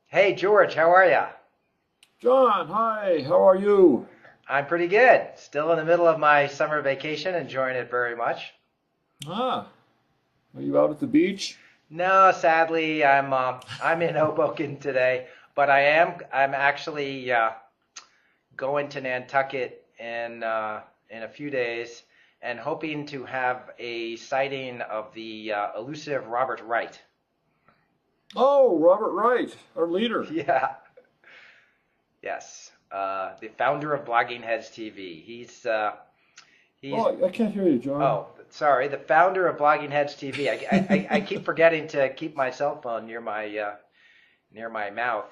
Hey George, how are ya? John, hi, how are you? I'm pretty good. Still in the middle of my summer vacation, enjoying it very much. Ah, are you out at the beach? No, sadly, I'm in Hoboken today, but I'm actually going to Nantucket in a few days and hoping to have a sighting of the elusive Robert Wright. Oh, Robert Wright, our leader. Yeah, yes, the founder of Blogging Heads TV. He's Oh, I can't hear you, John. Oh, sorry. The founder of Blogging Heads TV. I keep forgetting to keep my cell phone near my mouth.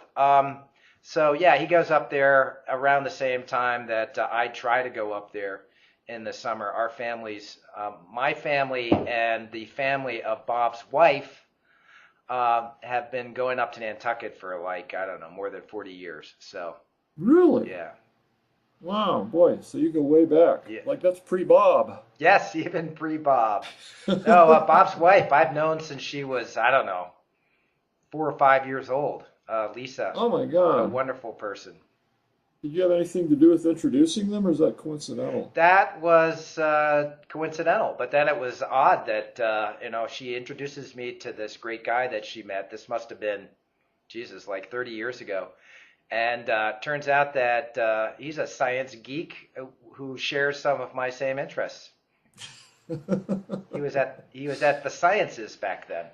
So yeah, he goes up there around the same time that I try to go up there in the summer. Our families, my family and the family of Bob's wife, have been going up to Nantucket for like I don't know more than 40 years. So Really? yeah, Wow, boy, so you go way back. yeah. Like that's pre-Bob. Yes, even pre-Bob. No, Bob's wife I've known since she was, I don't know, 4 or 5 years old. Lisa, Oh my what a God. wonderful person. Did you have anything to do with introducing them, or is that coincidental? That was coincidental, but then it was odd that she introduces me to this great guy that she met. This must have been, Jesus, like 30 years ago, and turns out that he's a science geek who shares some of my same interests. He was at the sciences back then.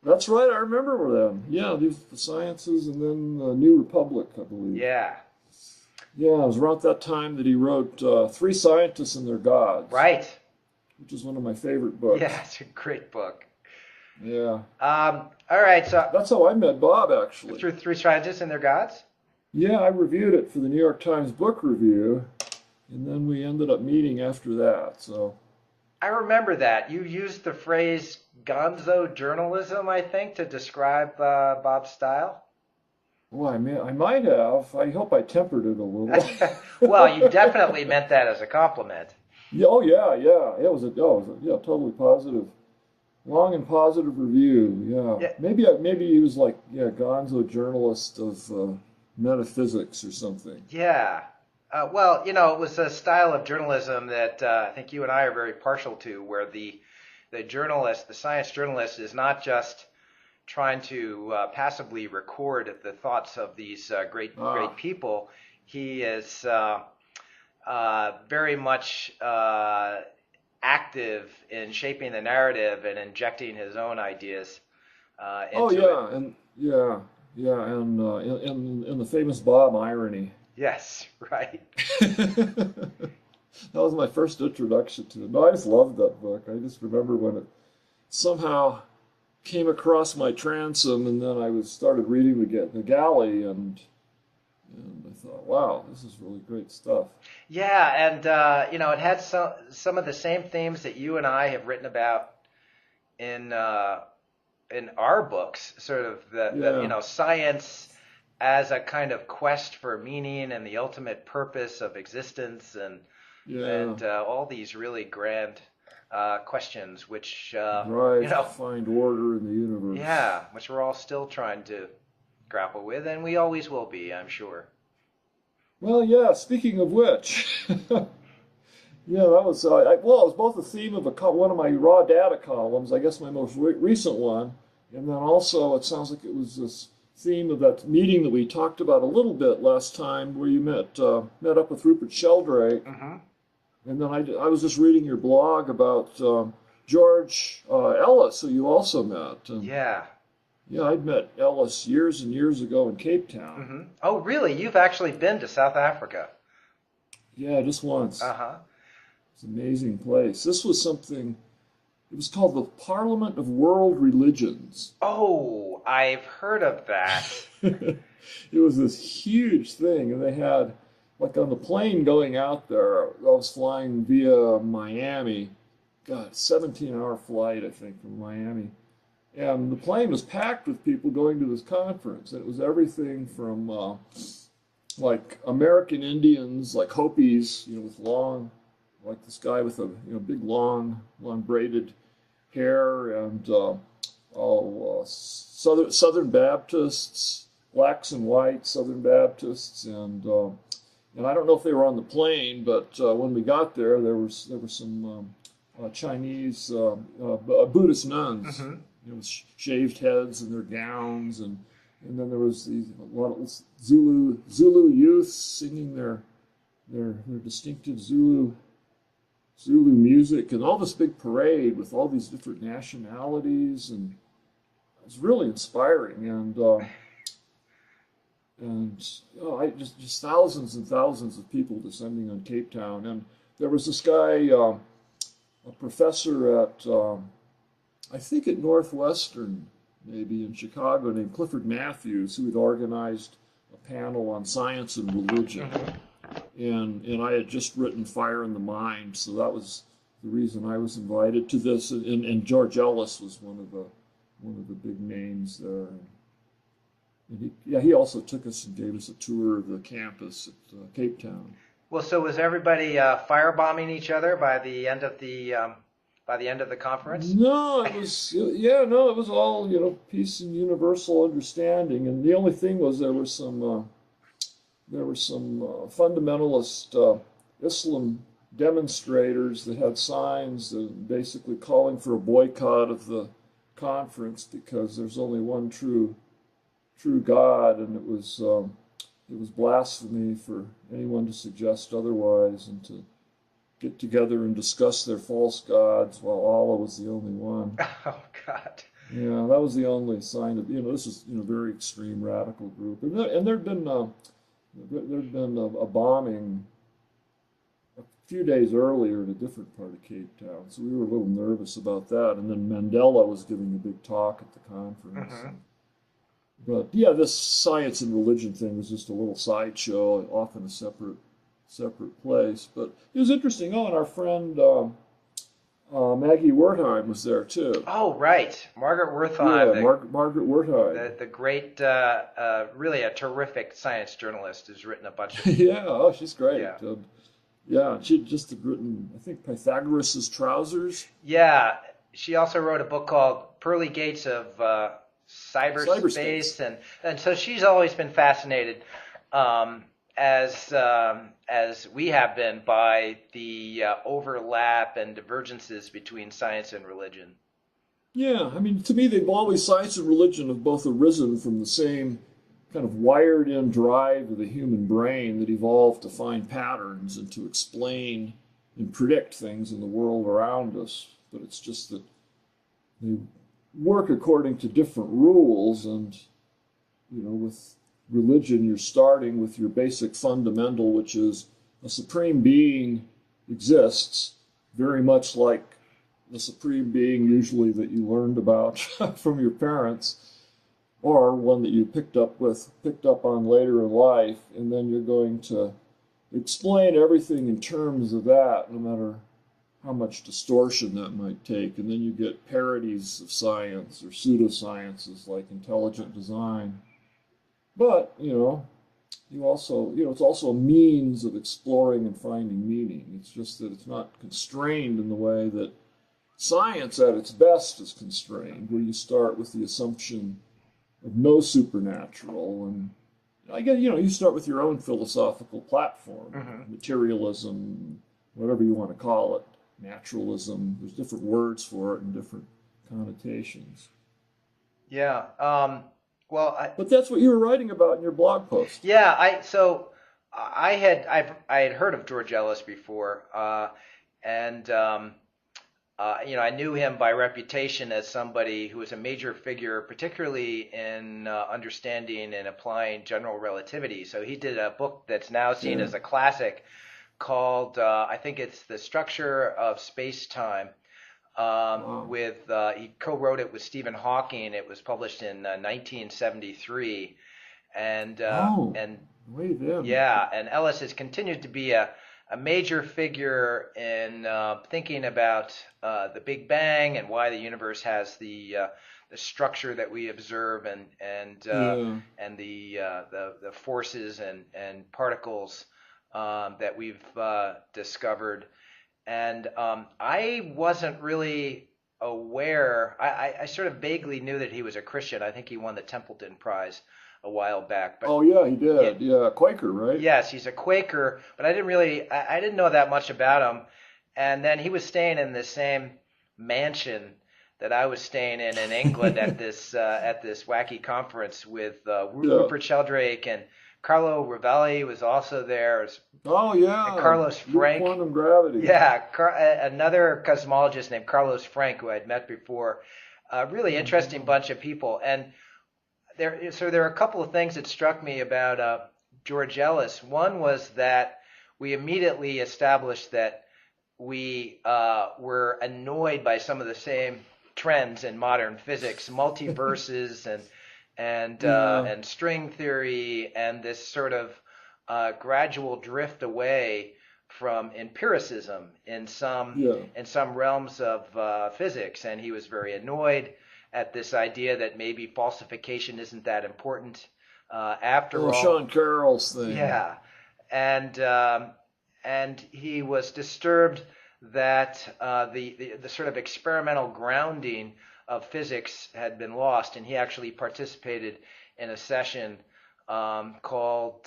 That's right, I remember them. Yeah, these the Sciences and then New Republic, I believe. Yeah, Yeah, it was around that time that he wrote Three Scientists and Their Gods, right. which is one of my favorite Yeah, books. it's a great book. Yeah. All right, so That's how I met Bob, actually. through three scientists and their gods. Yeah, I reviewed it for the New York Times Book Review, and then we ended up meeting after that. So, I remember that you used the phrase "gonzo journalism," I think, to describe Bob's style. well, I might have. I hope I tempered it a little. Well, you definitely meant that as a compliment. Yeah, oh yeah, yeah. Yeah, totally positive. Long and positive review. Yeah, Yeah, maybe he was like Gonzo journalist of metaphysics or something. yeah. Well, it was a style of journalism that I think you and I are very partial to, where the journalist, the science journalist, is not just trying to passively record the thoughts of these great Ah, people. He is very much active in shaping the narrative and injecting his own ideas oh into it. yeah, and yeah, and in the famous Bob irony. Yes, right. That was my first introduction to it. No, I just loved that book. I just remember when it somehow came across my transom, and then I was started reading the galley, and I thought, wow, this is really great stuff. Yeah, and it had some of the same themes that you and I have written about in in our books, sort of the Yeah, science as a kind of quest for meaning and the ultimate purpose of existence, and yeah, all these really grand questions, which the drive to find order in the universe. yeah, which we're all still trying to grapple with, and we always will be, I'm sure. Well, yeah. Speaking of which, yeah, that was well, it was both the theme of one of my raw data columns, I guess my most recent one, and then also it sounds like it was this theme of that meeting that we talked about a little bit last time, where you met up with Rupert Sheldrake, Hmm. and then I was just reading your blog about George Ellis, who you also met, and Yeah. yeah, I'd met Ellis years and years ago in Cape Town. Oh, really? You've actually been to South Africa? Yeah, just once. Uh-huh. It's an amazing place. This was something. It was called the Parliament of World Religions. Oh, I've heard of that. It was this huge thing, and they had, like on the plane going out there, I was flying via Miami. God, 17-hour flight, I think, from Miami. And the plane was packed with people going to this conference. And it was everything from like American Indians, like Hopis, with long, like this guy with a big long braided hair, and Southern Baptists, blacks and whites, Southern Baptists, and I don't know if they were on the plane, but when we got there, there were some Chinese Buddhist nuns, Mm-hmm. with shaved heads and their gowns, and then there was a lot of Zulu youth singing their distinctive Zulu music, and all this big parade with all these different nationalities, and it was really inspiring. And I just thousands and thousands of people descending on Cape Town. And there was this guy, a professor at I think at Northwestern, maybe in Chicago, named Clifford Matthews, who had organized a panel on science and religion. And I had just written Fire in the Mind, so that was the reason I was invited to this. And George Ellis was one of the big names there. And he also took us and gave us a tour of the campus at Cape Town. Well, so was everybody firebombing each other by the end of the conference? No, it was all peace and universal understanding. And the only thing was there were some fundamentalist Islam demonstrators that had signs basically calling for a boycott of the conference because there's only one true God, and it was blasphemy for anyone to suggest otherwise and to get together and discuss their false gods while Allah was the only one. Oh God. Yeah, that was the only sign of this is a very extreme radical group, and there'd been a bombing a few days earlier in a different part of Cape Town, so we were a little nervous about that. And then Mandela was giving a big talk at the conference. Mm-hmm. But yeah, this science and religion thing was just a little sideshow, off in a separate place. But it was interesting. Oh, and our friend Maggie Wertheim was there too. Oh, right, Margaret Wertheim. Yeah, Margaret Wertheim. The great, really a terrific science journalist who's written a bunch of. Yeah, oh, she's great. Yeah. Yeah, she just had written, I think, Pythagoras' Trousers. Yeah, she also wrote a book called Pearly Gates of Cyberspace, and so she's always been fascinated, as we have been, by the overlap and divergences between science and religion. Yeah, I mean, to me, science and religion have both arisen from the same kind of wired-in drive of the human brain that evolved to find patterns and to explain and predict things in the world around us. But it's just that they work according to different rules, and with religion, you're starting with your basic fundamental, which is a supreme being exists, very much like the supreme being usually that you learned about from your parents, or one that you picked up on later in life, and then you're going to explain everything in terms of that, no matter how much distortion that might take. And then you get parodies of science or pseudosciences like intelligent design. But, you also, it's also a means of exploring and finding meaning. It's just that it's not constrained in the way that science at its best is constrained, where you start with the assumption of no supernatural. And I guess, you start with your own philosophical platform, Mm-hmm. materialism, whatever you want to call it. Naturalism, there's different words for it and different connotations. Yeah. But that's what you were writing about in your blog post. Yeah. I had heard of George Ellis before, and I knew him by reputation as somebody who was a major figure, particularly in understanding and applying general relativity. So he did a book that's now seen as a classic, called, I think it's The Structure of Space-Time. Wow. He co-wrote it with Stephen Hawking. It was published in 1973, and way then. Yeah, and Ellis has continued to be a major figure in thinking about the Big Bang and why the universe has the structure that we observe, and the forces and particles that we've discovered. And I wasn't really aware. I sort of vaguely knew that he was a Christian. I think he won the Templeton Prize a while back. But Oh yeah, he did. Yeah, Quaker, right? yes, he's a Quaker, but I didn't know that much about him. And then he was staying in the same mansion that I was staying in England at this wacky conference with Yeah. Rupert Sheldrake, and Carlo Rovelli was also there, Oh and yeah, Carlos Loop Frank. quantum gravity. Yeah, another cosmologist named Carlos Frank, who I'd met before. A really interesting bunch of people. And there are a couple of things that struck me about George Ellis. One was that we immediately established that we were annoyed by some of the same trends in modern physics, multiverses Yeah, and string theory, and this sort of gradual drift away from empiricism yeah. in some realms of physics. And he was very annoyed at this idea that maybe falsification isn't that important after Oh, all. Sean Carroll's thing. Yeah, and and he was disturbed that the sort of experimental grounding of physics had been lost, and he actually participated in a session called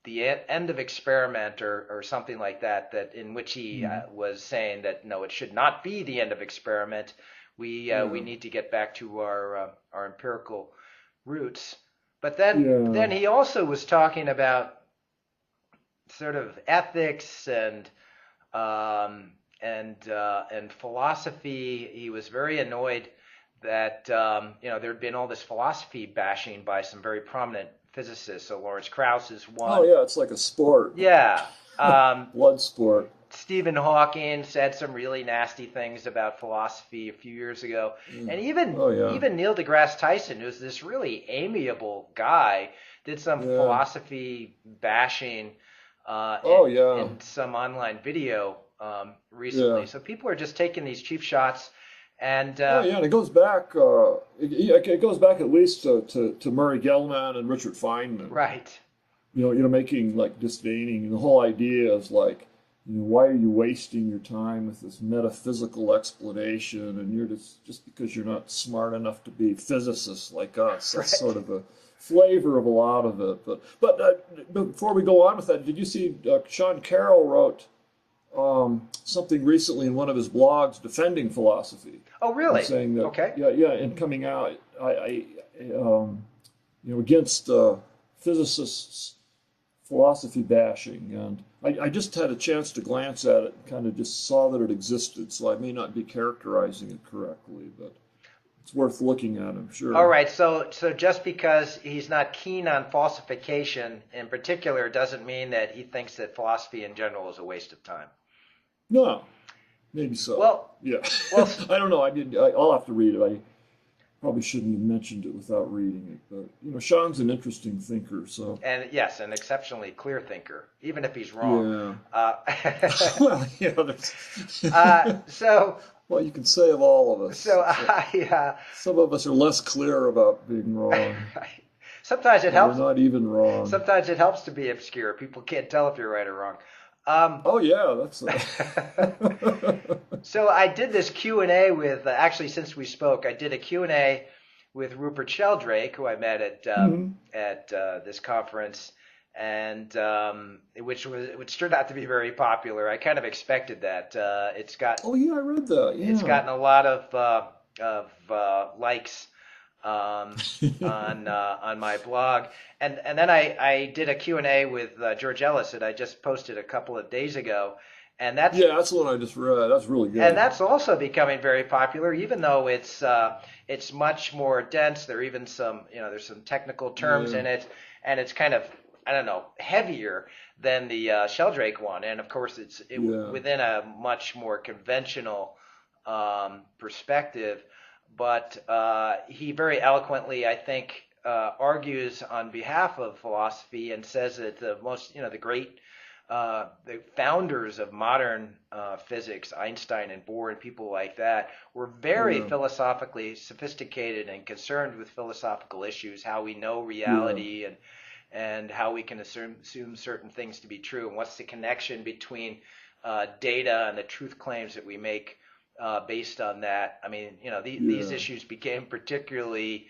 the end of experiment or something like that, in which he Mm, was saying that no, it should not be the end of experiment. We yeah, need to get back to our empirical roots. But yeah. then he also was talking about sort of ethics and philosophy. He was very annoyed that there'd been all this philosophy bashing by some very prominent physicists. So Lawrence Krauss is Oh one. yeah, it's like a sport, Yeah. blood sport. Stephen Hawking said some really nasty things about philosophy a few years ago, Yeah. and Oh yeah, even Neil deGrasse Tyson, who's this really amiable guy, did some yeah. philosophy bashing Oh yeah, in some online video recently. yeah. So people are just taking these cheap shots, and Oh yeah, and it goes back. It goes back at least to Murray Gell-Mann and Richard Feynman. right, Making like disdaining, and the whole idea is like, why are you wasting your time with this metaphysical explanation? And you're just because you're not smart enough to be physicists like us. That's right. sort of a flavor of a lot of it. But before we go on with that, did you see Sean Carroll wrote something recently in one of his blogs defending philosophy Oh, and really? saying that Okay. yeah, and coming out against physicists philosophy bashing, and I just had a chance to glance at it and kind of just saw that it existed, so I may not be characterizing it correctly, but it's worth looking at, I'm All sure. right, so just because he's not keen on falsification in particular doesn't mean that he thinks that philosophy in general is a waste of time. No, maybe so. Well, Yeah. well, I don't know. I'll have to read it. I probably shouldn't have mentioned it without reading it, but Sean's an interesting thinker, so and yes, an exceptionally clear thinker, even if he's wrong. yeah. Uh, Well, there's so what you can say of all of us. so Except I some of us are less clear about being wrong, sometimes it or we're helps. not even wrong. Sometimes it helps to be obscure. People can't tell if you're right or wrong. Oh yeah, that's So I did this Q&A with actually since we spoke, I did a Q&A with Rupert Sheldrake, who I met Mhm. at this conference, and which turned out to be very popular. I kind of expected that. Oh yeah, I read that. It's Yeah. gotten a lot of likes on my blog, and then I did a Q&A with George Ellis that I just posted a couple of days ago, and Yeah, that's the one I just read. That's really good. that's also becoming very popular, even though it's much more dense. There are even there's some technical terms Yeah, in it, and it's kind of, I don't know, heavier than the Sheldrake one, and of course yeah, within a much more conventional perspective. But he very eloquently, I think, argues on behalf of philosophy and says that the great the founders of modern physics, Einstein and Bohr and people like that, were very yeah, philosophically sophisticated and concerned with philosophical issues, how we know yeah, reality and how we can assume certain things to be true, and what's the connection between data and the truth claims that we make based on that. I mean, these yeah, issues became particularly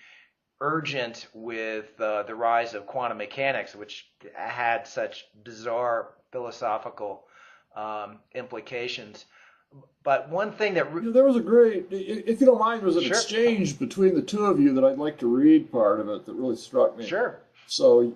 urgent with the rise of quantum mechanics, which had such bizarre philosophical implications. But one thing that There was a great, if you don't mind, there was an sure, exchange between the two of you that I'd like to read part of it that really struck me. sure, So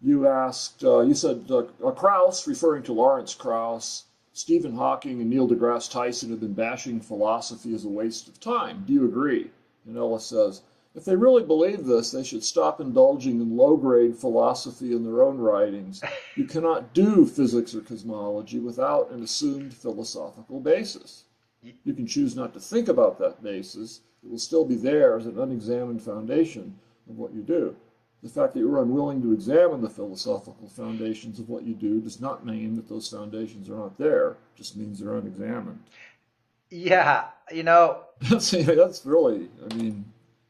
you asked, you said Krauss, referring to Lawrence Krauss, Stephen Hawking, and Neil deGrasse Tyson have been bashing philosophy as a waste of time. Do you agree? And Ellis says, if they really believe this, they should stop indulging in low-grade philosophy in their own writings. You cannot do physics or cosmology without an assumed philosophical basis. You can choose not to think about that basis. It will still be there as an unexamined foundation of what you do. The fact that you're unwilling to examine the philosophical foundations of what you do does not mean that those foundations are not there. It just means they're unexamined. yeah, That's really, I mean,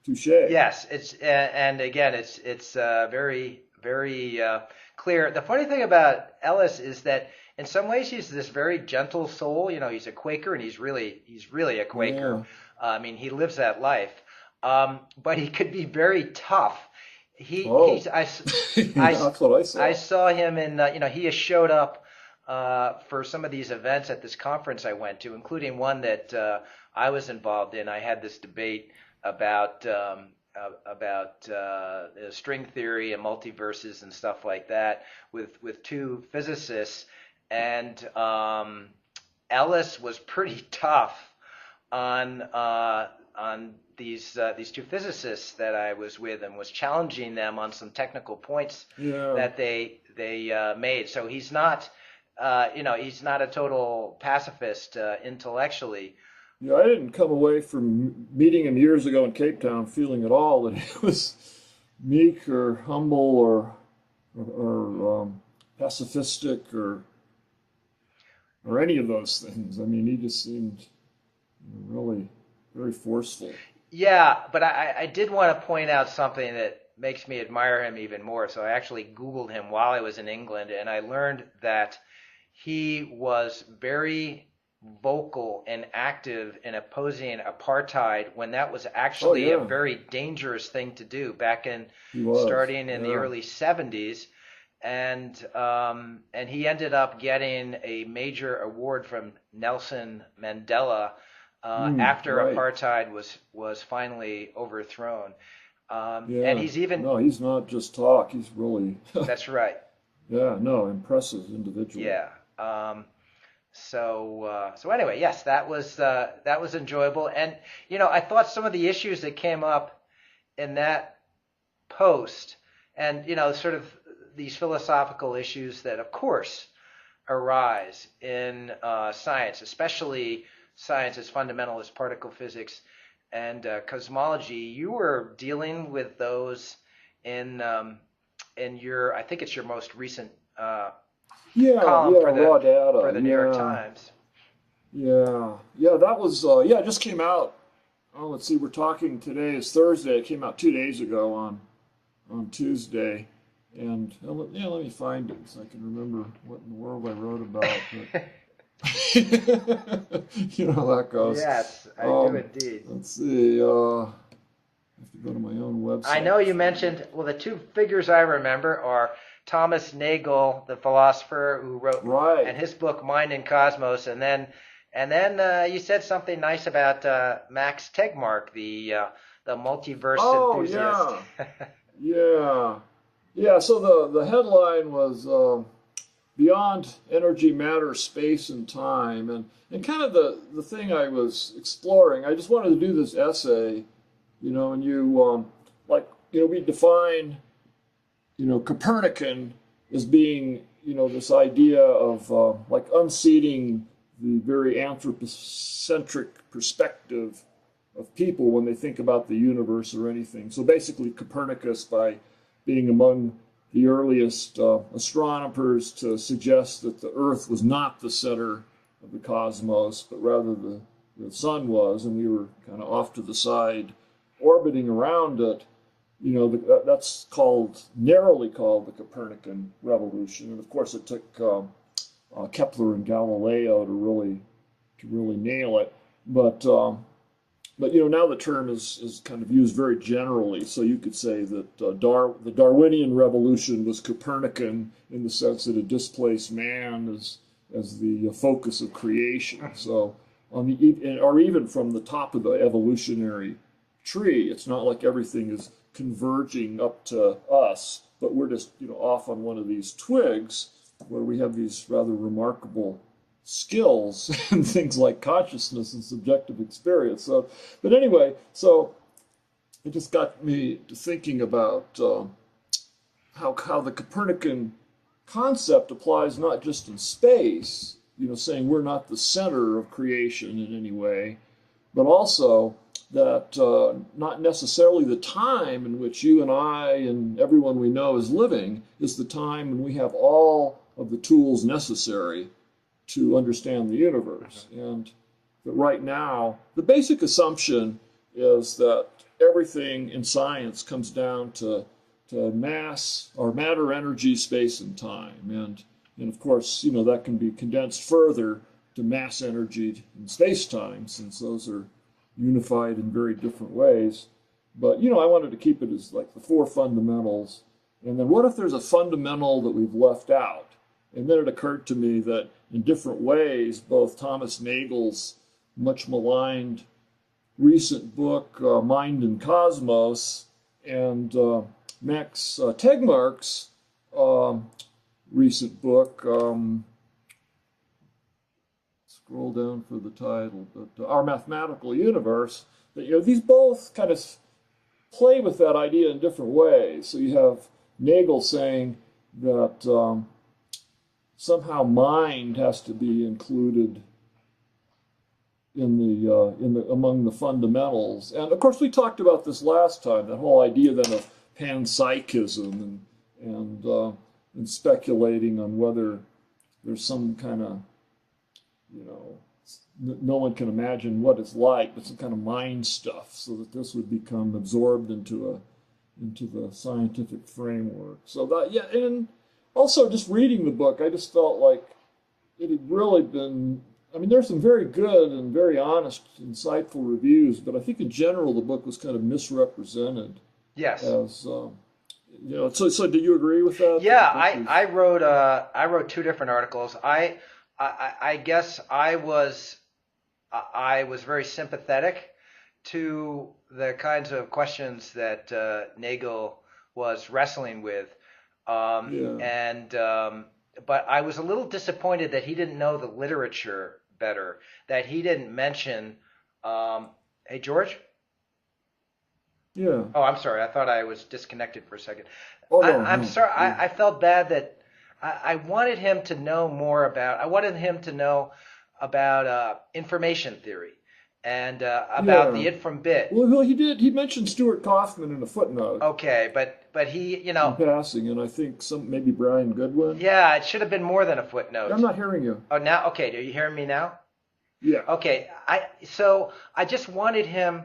touche. yes, it's and again, it's very very clear. The funny thing about Ellis is that in some ways he's this very gentle soul. He's a Quaker, and he's really a Quaker. Yeah. I mean, he lives that life, but he could be very tough. That's what I saw. I saw him in he has showed up for some of these events at this conference I went to, including one that I was involved in. I had this debate about string theory and multiverses and stuff like that with two physicists, and Ellis was pretty tough on these two physicists that I was with, and was challenging them on some technical points that they made. So he's not he's not a total pacifist intellectually. Yeah, I didn't come away from meeting him years ago in Cape Town feeling at all that he was meek or humble or pacifistic or any of those things. I mean, he just seemed really very forceful. Yeah, but I did want to point out something that makes me admire him even more. So I actually Googled him while I was in England, and I learned that he was very vocal and active in opposing apartheid when that was actually a very dangerous thing to do back in starting in the early 70s. And he ended up getting a major award from Nelson Mandela after apartheid was finally overthrown. And he's even... No, he's not just talk. He's really... That's right. Yeah, no, impressive individual. Yeah. So anyway, yes, that was enjoyable. And, I thought some of the issues that came up in that post and, sort of these philosophical issues that, of course, arise in science, especially science as fundamental as particle physics and cosmology. You were dealing with those in your, I think it's your most recent column raw data for the New York Times. Yeah, that was it just came out. Oh, let's see, we're talking today is Thursday. It came out 2 days ago on Tuesday, and let me find it so I can remember what in the world I wrote about. But you know how that goes. Yes, I do indeed. Let's see. I have to go to my own website. I know you mentioned, well, the two figures I remember are Thomas Nagel, the philosopher who wrote and his book Mind and Cosmos, and then you said something nice about Max Tegmark, the multiverse enthusiast. Yeah. So the headline was Beyond Energy, Matter, Space, and Time, and kind of the thing I was exploring. I just wanted to do this essay, and you we define Copernican as being this idea of unseating the very anthropocentric perspective of people when they think about the universe or anything. So basically Copernicus, by being among the earliest astronomers to suggest that the Earth was not the center of the cosmos, but rather the sun was, and we were kind of off to the side orbiting around it. That's narrowly called the Copernican revolution. And of course it took Kepler and Galileo to really nail it. But but now the term is kind of used very generally. So you could say that the Darwinian revolution was Copernican in the sense that it displaced man as the focus of creation. So or even from the top of the evolutionary tree, it's not like everything is converging up to us, but we're just off on one of these twigs where we have these rather remarkable skills and things like consciousness and subjective experience. So, but anyway, so it just got me to thinking about how the Copernican concept applies not just in space, saying we're not the center of creation in any way, but also that not necessarily the time in which you and I and everyone we know is living is the time when we have all of the tools necessary to understand the universe. And that right now, the basic assumption is that everything in science comes down to mass or matter, energy, space, and time. And of course, that can be condensed further to mass, energy, and space-time, since those are unified in very different ways. But, I wanted to keep it as like the four fundamentals. And then what if there's a fundamental that we've left out? And then it occurred to me that in different ways, both Thomas Nagel's much maligned recent book, Mind and Cosmos, and Max Tegmark's recent book, scroll down for the title, but Our Mathematical Universe, that these both kind of play with that idea in different ways. So you have Nagel saying that somehow mind has to be included in the among the fundamentals. And of course, we talked about this last time, that whole idea then of panpsychism and speculating on whether there's some kind of, no one can imagine what it's like, but some kind of mind stuff, so that this would become absorbed into the scientific framework. So that, yeah, and also just reading the book, I just felt like it had really been, there's some very good and very honest, insightful reviews, but I think in general the book was kind of misrepresented. Yes. As, so do you agree with that? Yeah, I wrote two different articles. I guess I was very sympathetic to the kinds of questions that Nagel was wrestling with. But I was a little disappointed that he didn't know the literature better, that he didn't mention, hey, George? Yeah. Oh, I'm sorry. I thought I was disconnected for a second. Oh, no, I'm sorry. I felt bad that I wanted him to know more about, information theory and about the it from bit. Well, he did. He mentioned Stuart Kaufman in a footnote. Okay, but he, in passing, and I think maybe Brian Goodwin. Yeah, it should have been more than a footnote. I'm not hearing you. Oh, now? Okay, are you hearing me now? Yeah. Okay, so I just wanted him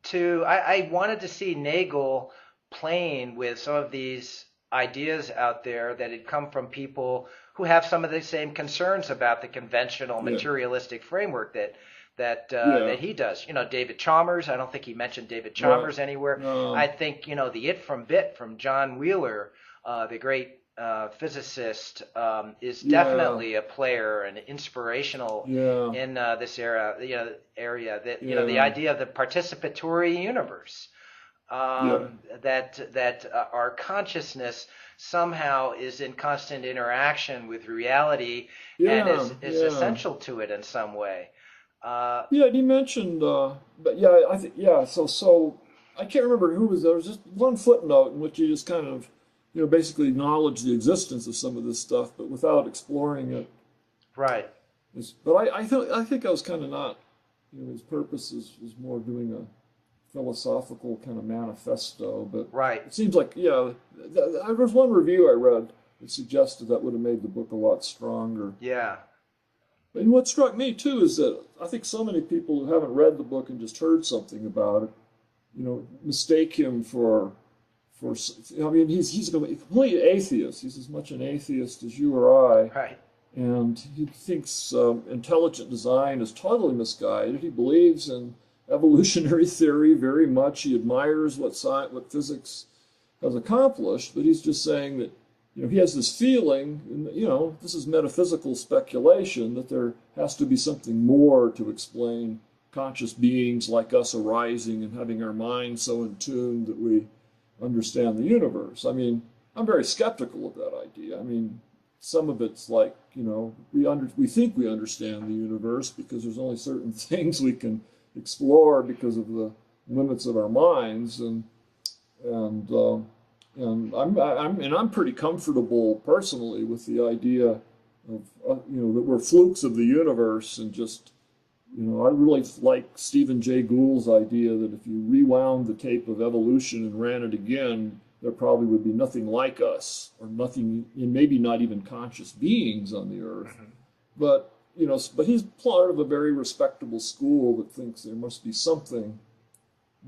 to, I wanted to see Nagel playing with some of these ideas out there that had come from people who have some of the same concerns about the conventional materialistic framework that he does. David Chalmers, I don't think he mentioned David Chalmers anywhere. No. I think, the it from bit from John Wheeler, the great physicist, is definitely a player and inspirational in this area that, the idea of the participatory universe, that our consciousness somehow is in constant interaction with reality and is essential to it in some way. And he mentioned, I think, so I can't remember who was there. There was just one footnote in which he just kind of, basically acknowledged the existence of some of this stuff, but without exploring it. Right. But I think I was kind of not, his purpose is more doing a philosophical kind of manifesto, but it seems like, there was one review I read that suggested that would have made the book a lot stronger. Yeah. And what struck me, too, is that I think so many people who haven't read the book and just heard something about it, mistake him for he's a complete atheist. He's as much an atheist as you or I. Right. And he thinks intelligent design is totally misguided. He believes in evolutionary theory very much. He admires what physics has accomplished, but he's just saying that, he has this feeling, and, this is metaphysical speculation, that there has to be something more to explain conscious beings like us arising and having our minds so in tune that we understand the universe. I mean, I'm very skeptical of that idea. I mean, some of it's like, we think we understand the universe because there's only certain things we can explore because of the limits of our minds, and I'm pretty comfortable personally with the idea of that we're flukes of the universe, and just I really like Stephen Jay Gould's idea that if you rewound the tape of evolution and ran it again, there probably would be nothing like us, or nothing, and maybe not even conscious beings on the earth. Mm-hmm. But but he's part of a very respectable school that thinks there must be something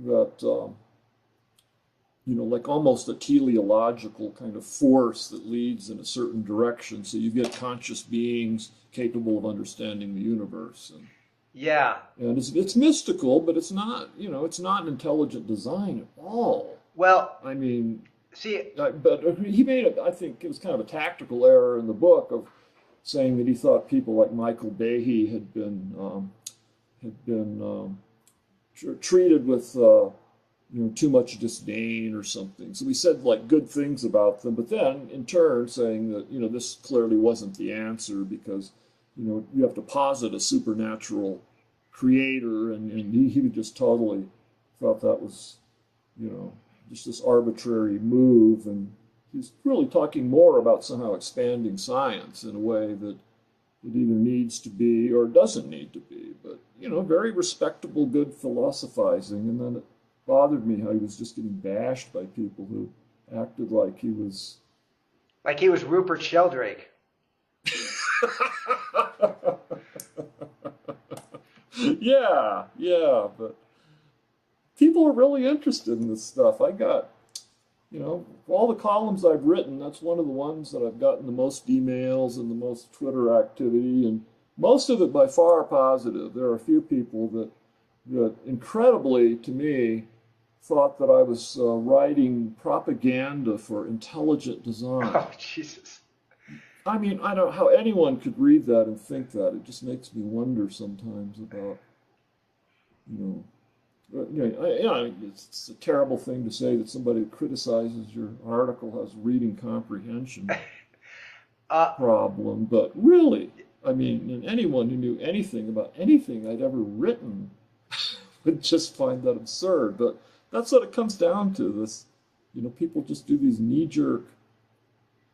that like almost a teleological kind of force that leads in a certain direction. So you get conscious beings capable of understanding the universe. And it's mystical, but it's not, it's not an intelligent design at all. Well, I mean, see, but he made I think it was kind of a tactical error in the book of saying that he thought people like Michael Behe had been treated with too much disdain or something. So we said like good things about them, but then in turn saying that this clearly wasn't the answer, because you have to posit a supernatural creator, and he just totally thought that was just this arbitrary move, and he's really talking more about somehow expanding science in a way that it either needs to be or doesn't need to be. But very respectable, good philosophizing. And then it bothered me how he was just getting bashed by people who acted like he was Rupert Sheldrake. Yeah, but people are really interested in this stuff. I got, all the columns I've written, that's one of the ones that I've gotten the most emails and the most Twitter activity, and most of it by far positive. There are a few people that incredibly, to me, thought that I was writing propaganda for intelligent design. Oh, Jesus. I mean, I don't know how anyone could read that and think that. It just makes me wonder sometimes about, it's a terrible thing to say that somebody who criticizes your article has reading comprehension problem, but really, I mean, and anyone who knew anything about anything I'd ever written would just find that absurd. But that's what it comes down to. This, people just do these knee-jerk,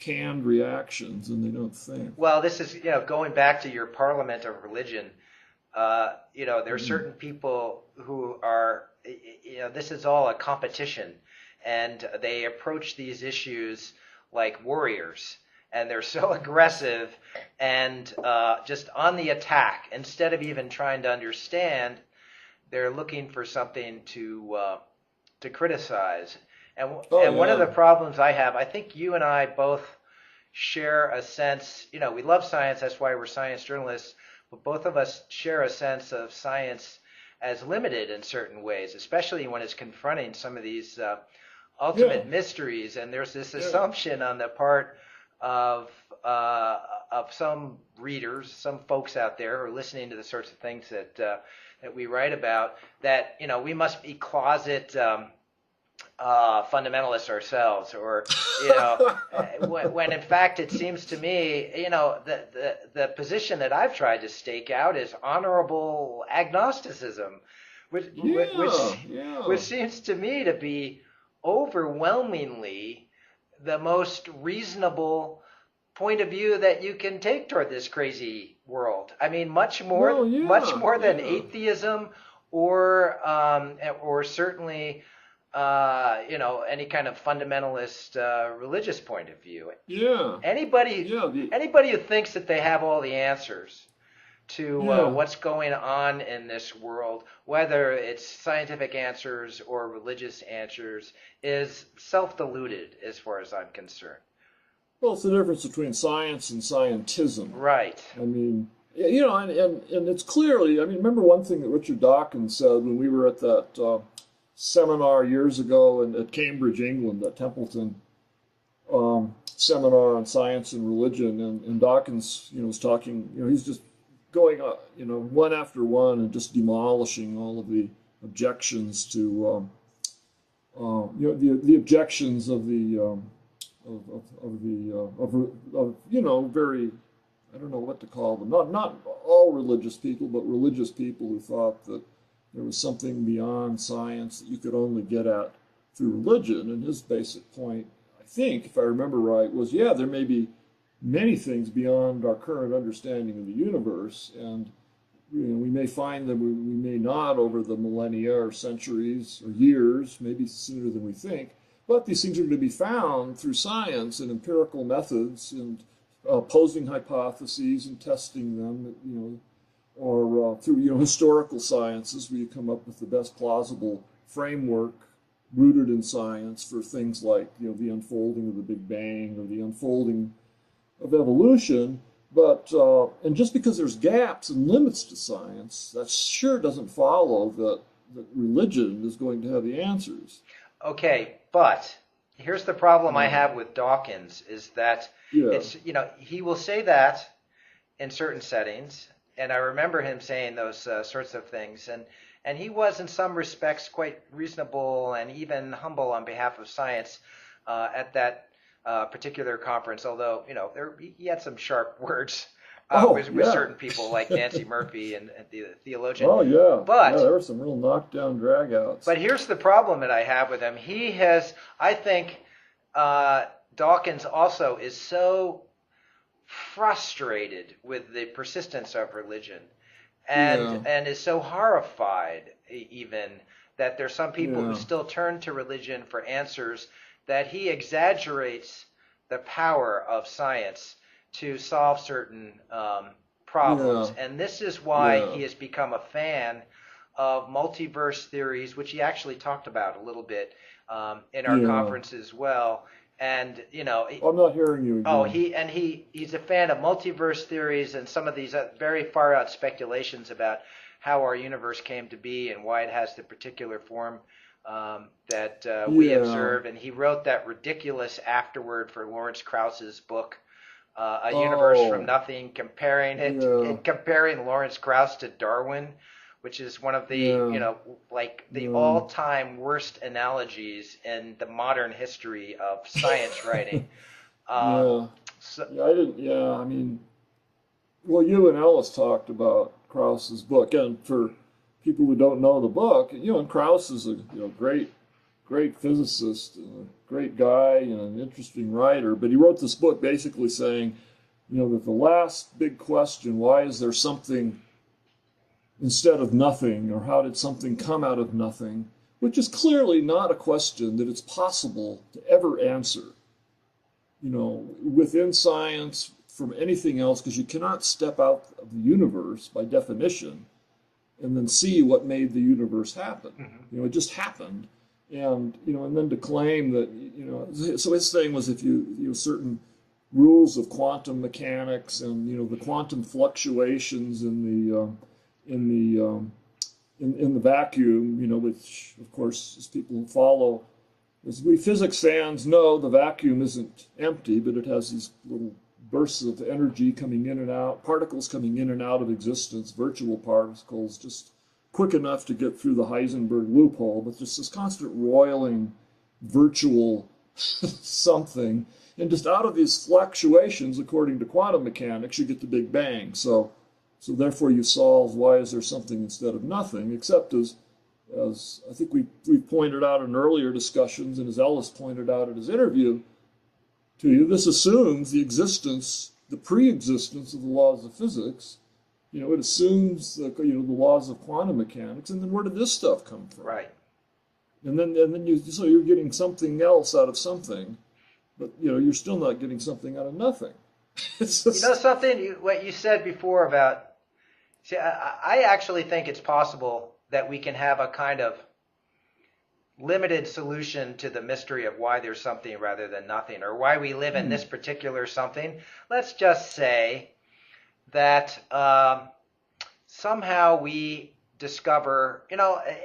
canned reactions, and they don't think. Well, this is, going back to your parliament of religion. There are certain people who are, this is all a competition, and they approach these issues like warriors, and they're so aggressive and just on the attack. Instead of even trying to understand, they're looking for something to criticize. And one of the problems I have, I think you and I both share a sense, we love science, that's why we're science journalists, but both of us share a sense of science as limited in certain ways, especially when it's confronting some of these ultimate mysteries. And there's this assumption on the part of some readers, some folks out there who are listening to the sorts of things that we write about, that we must be closet fundamentalists ourselves, or when in fact it seems to me the position that I've tried to stake out is honorable agnosticism, which seems to me to be overwhelmingly the most reasonable point of view that you can take toward this crazy world. I mean, much more than atheism or certainly any kind of fundamentalist religious point of view. Yeah. Anybody who thinks that they have all the answers to what's going on in this world, whether it's scientific answers or religious answers, is self-deluded as far as I'm concerned. Well, it's the difference between science and scientism. Right. I mean, And it's clearly, I mean, remember one thing that Richard Dawkins said when we were at that seminar years ago at Cambridge, England, that Templeton seminar on science and religion, and Dawkins, was talking, he's just going, one after one and just demolishing all of the objections to, the objections of the, very, I don't know what to call them, not all religious people, but religious people who thought that there was something beyond science that you could only get at through religion. And his basic point, I think, if I remember right, was, there may be many things beyond our current understanding of the universe, and we may find them, we may not over the millennia or centuries or years, maybe sooner than we think, but these things are going to be found through science and empirical methods and posing hypotheses and testing them, or through historical sciences where you come up with the best plausible framework rooted in science for things like the unfolding of the Big Bang or the unfolding of evolution. But and just because there's gaps and limits to science, that sure doesn't follow that religion is going to have the answers. Okay, but here's the problem I have with Dawkins is that it's he will say that in certain settings, and I remember him saying those sorts of things, and he was in some respects quite reasonable and even humble on behalf of science at that particular conference, although he had some sharp words with certain people like Nancy Murphy and the theologian. Oh yeah, but there were some real knockdown dragouts. But here's the problem that I have with him. He has, I think, Dawkins also is so frustrated with the persistence of religion, and is so horrified even that there's some people who still turn to religion for answers, that he exaggerates the power of science to solve certain problems. And this is why he has become a fan of multiverse theories, which he actually talked about a little bit in our conference as well. And I'm not hearing you again. Oh, he's a fan of multiverse theories and some of these very far out speculations about how our universe came to be and why it has the particular form that we observe. And he wrote that ridiculous afterword for Lawrence Krauss's book, A Universe from Nothing, comparing Lawrence Krauss to Darwin, which is one of the all-time worst analogies in the modern history of science writing. I mean, well, you and Ellis talked about Krauss's book, and for people who don't know the book, and Krauss is a great physicist, a great guy, and an interesting writer. But he wrote this book basically saying, that the last big question, why is there something instead of nothing, or how did something come out of nothing, which is clearly not a question that it's possible to ever answer, within science from anything else, because you cannot step out of the universe by definition and then see what made the universe happen. Mm-hmm. It just happened. And, and then to claim that, so his thing was if certain rules of quantum mechanics and, the quantum fluctuations in the vacuum, which of course, as people who follow, as we physics fans know, the vacuum isn't empty, but it has these little bursts of energy coming in and out, particles coming in and out of existence, virtual particles, just quick enough to get through the Heisenberg loophole, but just this constant roiling virtual something. And just out of these fluctuations, according to quantum mechanics, you get the Big Bang. So therefore you solve why is there something instead of nothing, except as I think we've pointed out in earlier discussions, and as Ellis pointed out in his interview to you, this assumes the pre-existence of the laws of physics. It assumes the laws of quantum mechanics, and then where did this stuff come from? Right. And then you're getting something else out of something, but you're still not getting something out of nothing. Something what you said before about. See, I actually think it's possible that we can have a kind of limited solution to the mystery of why there's something rather than nothing, or why we live in this particular something. Let's just say that somehow we discover,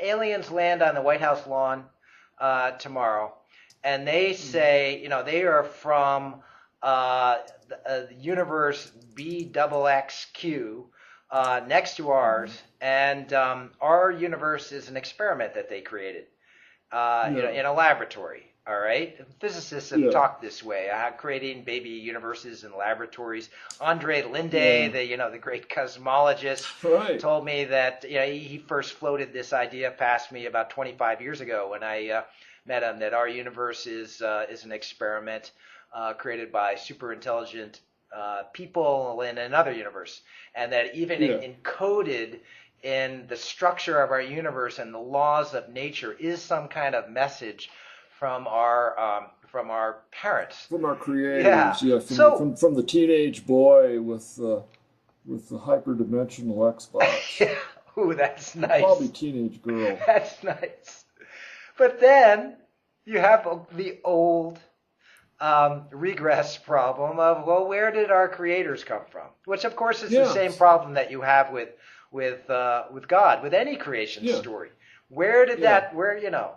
aliens land on the White House lawn tomorrow, and they say, they are from the universe BXXQ next to ours, and our universe is an experiment that they created in a laboratory. All right, physicists have talked this way, creating baby universes in laboratories. Andre Linde, the great cosmologist, told me that he first floated this idea past me about 25 years ago when I met him, that our universe is an experiment created by super intelligent people in another universe, and that even encoded in the structure of our universe and the laws of nature is some kind of message from our parents, from our creators, from the teenage boy with the hyperdimensional Xbox. Ooh, that's nice. Probably teenage girl. That's nice. But then you have the old regress problem of, well, where did our creators come from? Which, of course, is the same problem that you have with God, with any creation story. Where did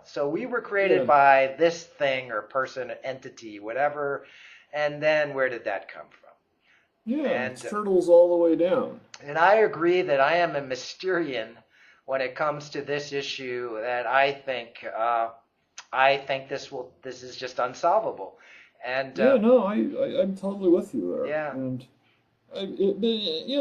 so we were created by this thing or person, entity, whatever, and then where did that come from? Yeah, and it turtles all the way down. And I agree that I am a Mysterian when it comes to this issue, that I think this is just unsolvable. And I'm totally with you there. Yeah. And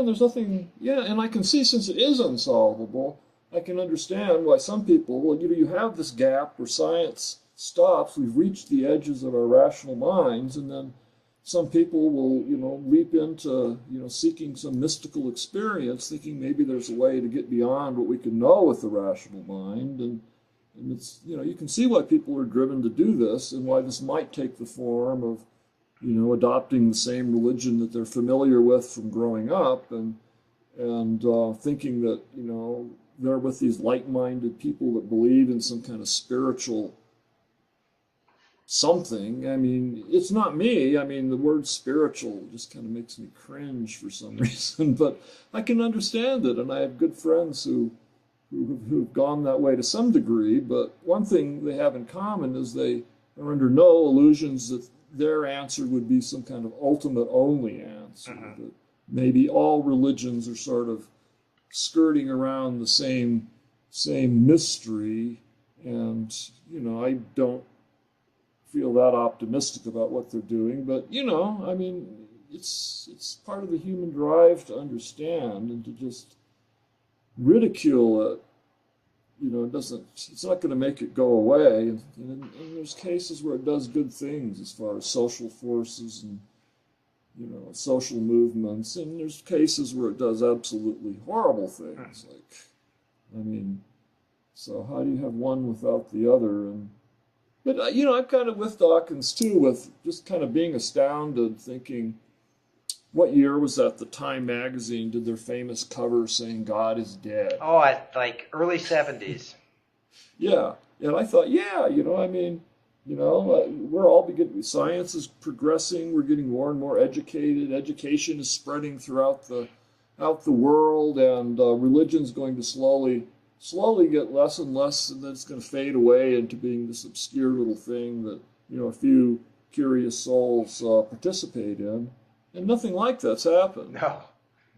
there's nothing. Yeah, and I can see, since it is unsolvable, I can understand why some people, well, you have this gap where science stops. We've reached the edges of our rational minds, and then some people will, leap into, seeking some mystical experience, thinking maybe there's a way to get beyond what we can know with the rational mind. And it's, you can see why people are driven to do this, and why this might take the form of, adopting the same religion that they're familiar with from growing up, and thinking that, they're with these like-minded people that believe in some kind of spiritual something. I mean, it's not me. I mean, the word spiritual just kind of makes me cringe for some reason, but I can understand it, and I have good friends who've gone that way to some degree. But one thing they have in common is they are under no illusions that their answer would be some kind of ultimate only answer. That maybe all religions are sort of skirting around the same mystery, and I don't feel that optimistic about what they're doing. But I mean, it's part of the human drive to understand, and to just ridicule it. It's not going to make it go away. And there's cases where it does good things as far as social forces and social movements, and there's cases where it does absolutely horrible things. So how do you have one without the other? But I'm kind of with Dawkins too, with just kind of being astounded, thinking, what year was that? The Time magazine did their famous cover saying God is dead. Oh, like early 70s. Yeah, and I thought, we're all beginning. Science is progressing. We're getting more and more educated. Education is spreading throughout the world, and religion's going to slowly get less and less, and then it's going to fade away into being this obscure little thing that a few curious souls participate in. And nothing like that's happened. No.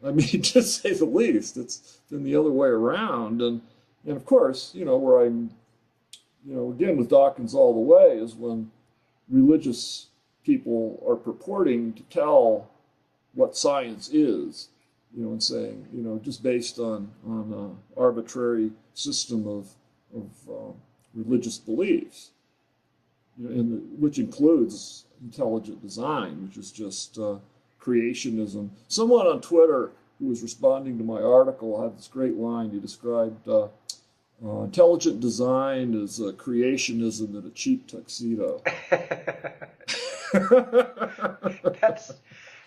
I mean, to say the least, it's been the other way around. And of course, where I'm, again with Dawkins all the way, is when religious people are purporting to tell what science is, and saying, just based on an arbitrary system of religious beliefs, which includes intelligent design, which is just creationism. Someone on Twitter who was responding to my article had this great line. He described intelligent design as creationism in a cheap tuxedo.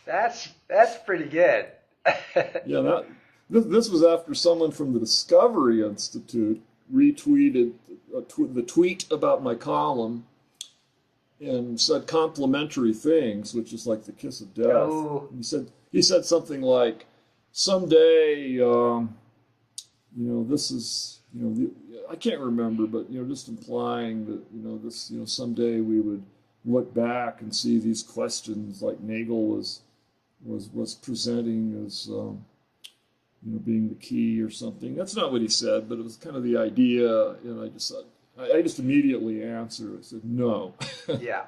That's pretty good. Yeah, this was after someone from the Discovery Institute retweeted the tweet about my column and said complimentary things, which is like the kiss of death. Oh. He said something like, someday, this is, I can't remember, but, just implying that, this, someday we would look back and see these questions like Nagel was presenting as, being the key or something. That's not what he said, but it was kind of the idea. And I just said, I just immediately answered. I said, no. Yeah.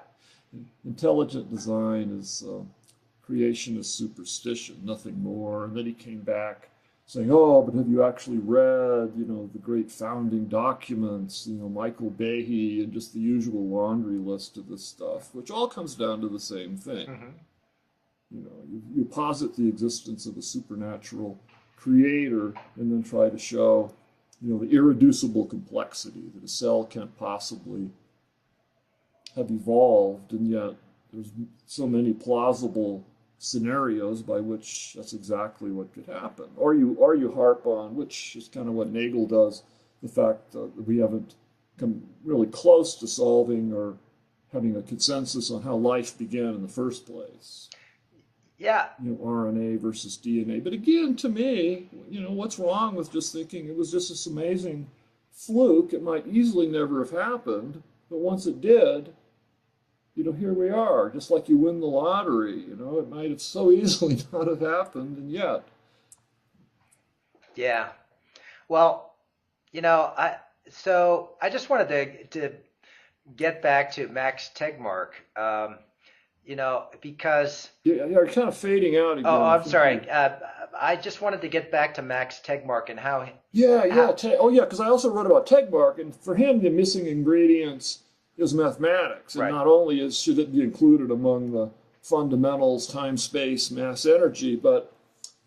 Intelligent design is creationist superstition, nothing more. And then he came back saying, oh, but have you actually read, the great founding documents, Michael Behe, and just the usual laundry list of this stuff, which all comes down to the same thing. Mm-hmm. You posit the existence of a supernatural creator and then try to show, the irreducible complexity that a cell can't possibly have evolved, and yet there's so many plausible scenarios by which that's exactly what could happen. Or you harp on, which is kind of what Nagel does, the fact that we haven't come really close to solving or having a consensus on how life began in the first place. Yeah. RNA versus DNA. But again, to me, what's wrong with just thinking it was just this amazing fluke? It might easily never have happened, but once it did, here we are, just like you win the lottery. It might have so easily not have happened, and yet. Yeah. Well, I just wanted to get back to Max Tegmark, because. Yeah, you're kind of fading out again. Oh, I'm sorry. I just wanted to get back to Max Tegmark and how. Because I also wrote about Tegmark, and for him, the missing ingredients is mathematics, and not only should it be included among the fundamentals, time, space, mass, energy, but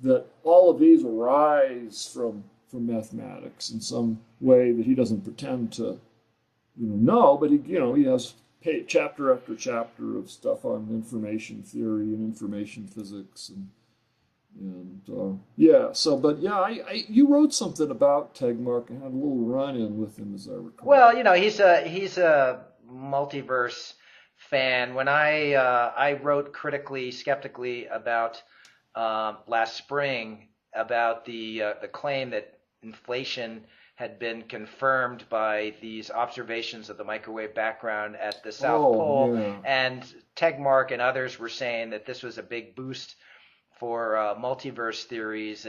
that all of these arise from mathematics in some way that he doesn't pretend to, know. But he has chapter after chapter of stuff on information theory and information physics, you wrote something about Tegmark and had a little run-in with him, as I recall. Well, he's a multiverse fan. When I wrote critically, skeptically about last spring about the claim that inflation had been confirmed by these observations of the microwave background at the South Pole, and Tegmark and others were saying that this was a big boost for multiverse theories,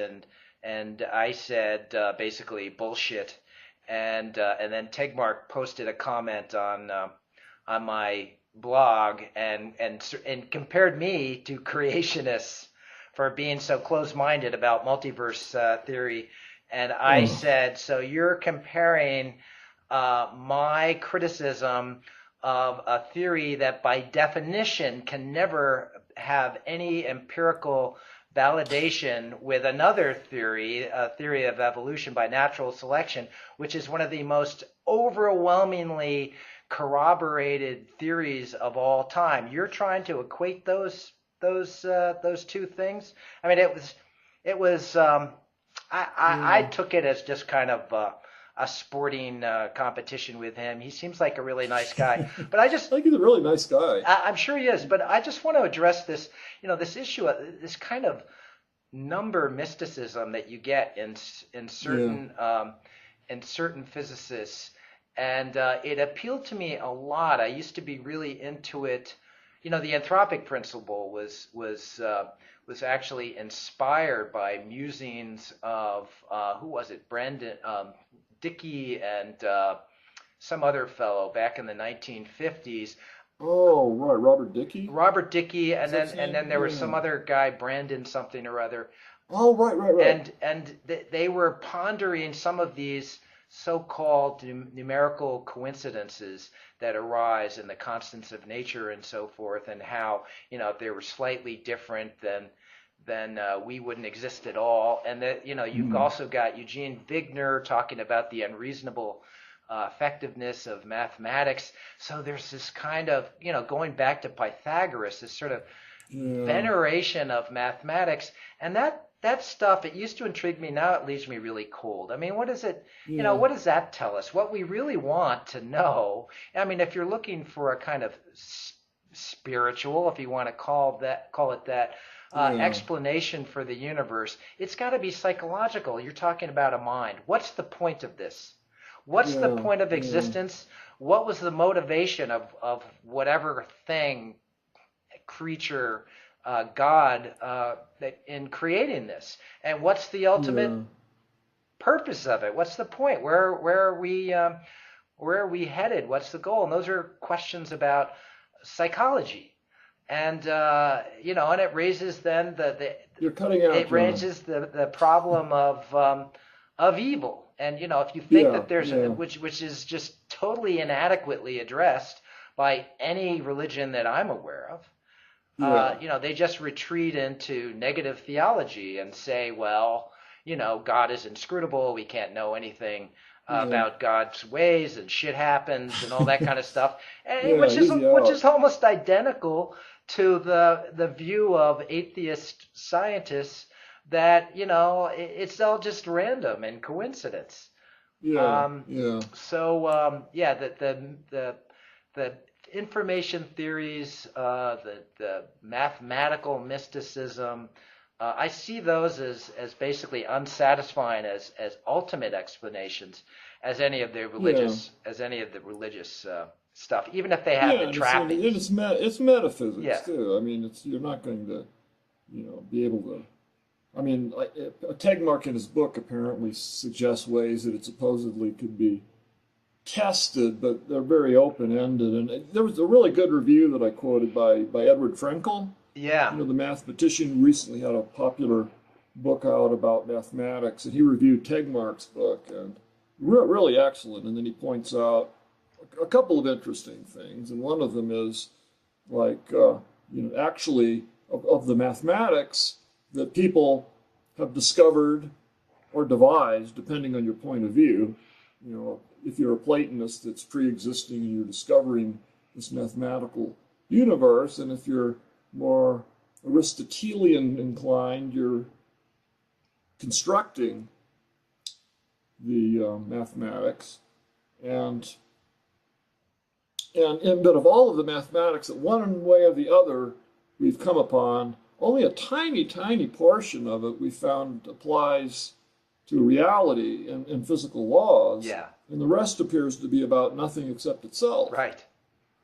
and I said basically bullshit. And then Tegmark posted a comment on my blog and compared me to creationists for being so close-minded about multiverse theory. And I said, so you're comparing my criticism of a theory that by definition can never have any empirical validation with another theory, a theory of evolution by natural selection, which is one of the most overwhelmingly corroborated theories of all time. You're trying to equate those two things. I mean, it was. I took it as just kind of a sporting competition with him. He seems like a really nice guy, but I think he's a really nice guy. I'm sure he is, but I just want to address this, this issue, this kind of number mysticism that you get in certain physicists, and it appealed to me a lot. I used to be really into it. The anthropic principle was actually inspired by musings of who was it, Brandon Dickey and some other fellow back in the 1950s. Oh, right, Robert Dickey. Robert Dickey, and then there was some other guy, Brandon something or other. Oh, right. And they were pondering some of these so-called numerical coincidences that arise in the constants of nature and so forth, and how if they were slightly different, then we wouldn't exist at all. And that you've also got Eugene Wigner talking about the unreasonable effectiveness of mathematics. So there's this kind of going back to Pythagoras, this sort of veneration of mathematics, and that stuff, it used to intrigue me. Now it leaves me really cold. I mean, what is it? What does that tell us? What we really want to know. I mean, if you're looking for a kind of spiritual, if you want to call it that, explanation for the universe, it's got to be psychological. You're talking about a mind. What's the point of this? What's the point of existence? What was the motivation of whatever thing, creature, God, in creating this? And what's the ultimate purpose of it? What's the point? Where are we headed? What's the goal? And those are questions about psychology. And and it raises then you're cutting out. It raises the problem of evil. And if you think that there's which is just totally inadequately addressed by any religion that I'm aware of, they just retreat into negative theology and say, well, God is inscrutable. We can't know anything about God's ways, and shit happens and all that kind of stuff, and, which is almost identical to the view of atheist scientists that it's all just random and coincidence. So the information theories, the mathematical mysticism, I see those as basically unsatisfying as ultimate explanations as any of the religious stuff, even if they have the trappings. It's metaphysics too. I mean, you're not going to be able to. I mean, Tegmark in his book apparently suggests ways that it supposedly could be tested, but they're very open-ended. And there was a really good review that I quoted by Edward Frenkel. Yeah. The mathematician who recently had a popular book out about mathematics, and he reviewed Tegmark's book, and really excellent. And then he points out a couple of interesting things, and one of them is actually of the mathematics that people have discovered or devised, depending on your point of view. If you're a Platonist, it's pre-existing and you're discovering this mathematical universe, and if you're more Aristotelian inclined, you're constructing the mathematics, and but of all of the mathematics, that one way or the other we've come upon, only a tiny, tiny portion of it we found applies to reality and physical laws. Yeah. And the rest appears to be about nothing except itself. Right.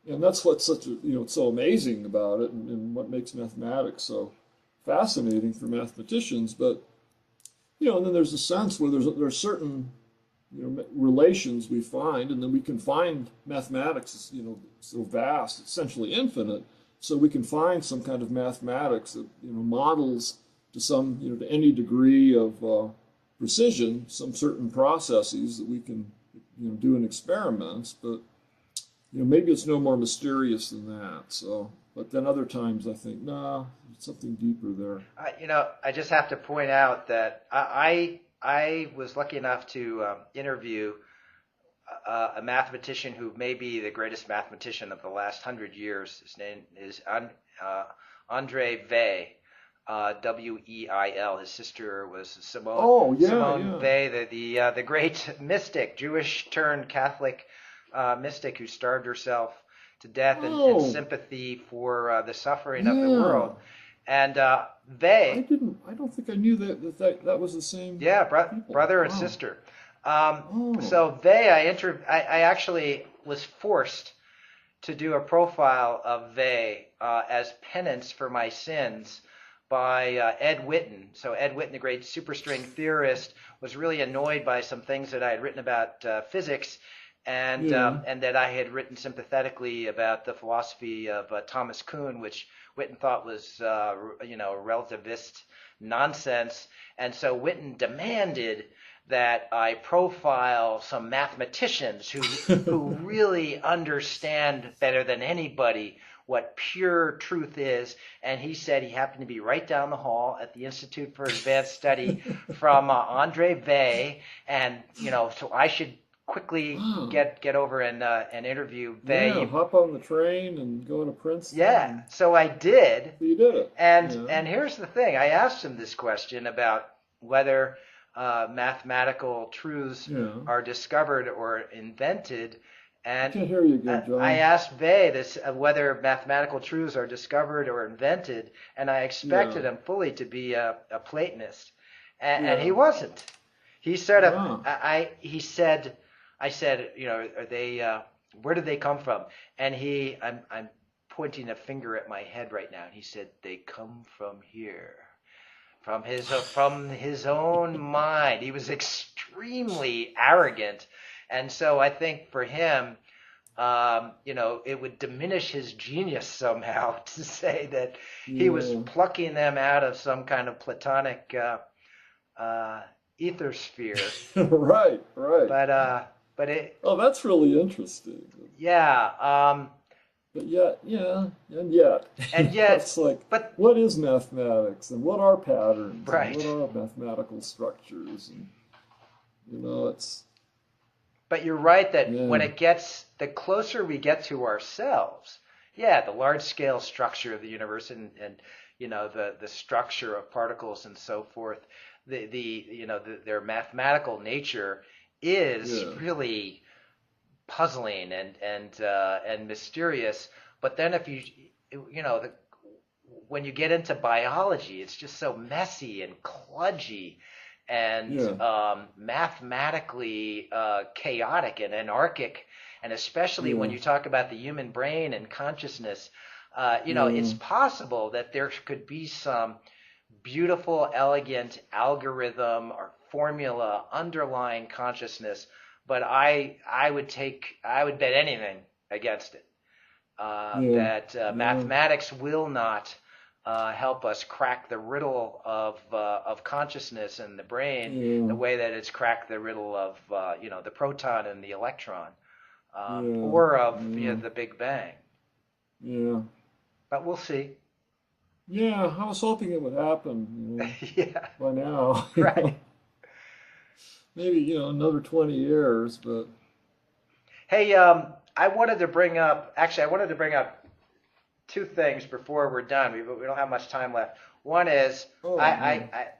And that's what's it's so amazing about it, and what makes mathematics so fascinating for mathematicians. But and then there's a sense where there's certain relations we find, and then we can find mathematics is so vast, essentially infinite. So we can find some kind of mathematics that models to to any degree of precision some certain processes that we can do in experiments, but maybe it's no more mysterious than that. So, but then other times I think, nah, there's something deeper there. I just have to point out that I was lucky enough to interview a mathematician who may be the greatest mathematician of the last 100 years. His name is Andre Weil, W-E-I-L. His sister was Simone Weil, the great mystic, Jewish-turned-Catholic mystic who starved herself to death in sympathy for the suffering of the world. And Weil, I don't think I knew that was the same. Yeah, brother and sister. So I actually was forced to do a profile of Weil as penance for my sins by Ed Witten. So Ed Witten, the great superstring theorist, was really annoyed by some things that I had written about physics, and that I had written sympathetically about the philosophy of Thomas Kuhn, which Witten thought was relativist nonsense. And so Witten demanded that I profile some mathematicians who really understand better than anybody what pure truth is. And he said he happened to be right down the hall at the Institute for Advanced Study from Andre Weil, and so I should quickly get over and interview Weil. Yeah, hop on the train and go to Princeton. Yeah, so I did. So you did it. And here's the thing: I asked him this question about whether mathematical truths are discovered or invented, And can't hear you again, John. I asked Vey this whether mathematical truths are discovered or invented, and I expected him fully to be a Platonist, and he wasn't. He sort of he said, I said, are they where did they come from? And I'm pointing a finger at my head right now, and he said they come from here. From his own mind. He was extremely arrogant, and so I think for him, it would diminish his genius somehow to say that he was plucking them out of some kind of Platonic ether sphere. Right. But it. Oh, that's really interesting. Yeah. But yet, and yet, it's like, but what is mathematics, and what are patterns, right? And what are mathematical structures, and it's. But you're right that when the closer we get to ourselves, the large scale structure of the universe and the structure of particles and so forth, their mathematical nature is really puzzling and mysterious. But then if when you get into biology, it's just so messy and kludgy and mathematically chaotic and anarchic, and especially when you talk about the human brain and consciousness, it's possible that there could be some beautiful, elegant algorithm or formula underlying consciousness, but I would bet anything against it. That mathematics will not help us crack the riddle of consciousness and the brain the way that it's cracked the riddle of the proton and the electron, or of the Big Bang. Yeah. But we'll see. Yeah, I was hoping it would happen. By now. Right. Maybe another 20 years, but. Hey, I wanted to bring up two things before we're done. We don't have much time left. One is,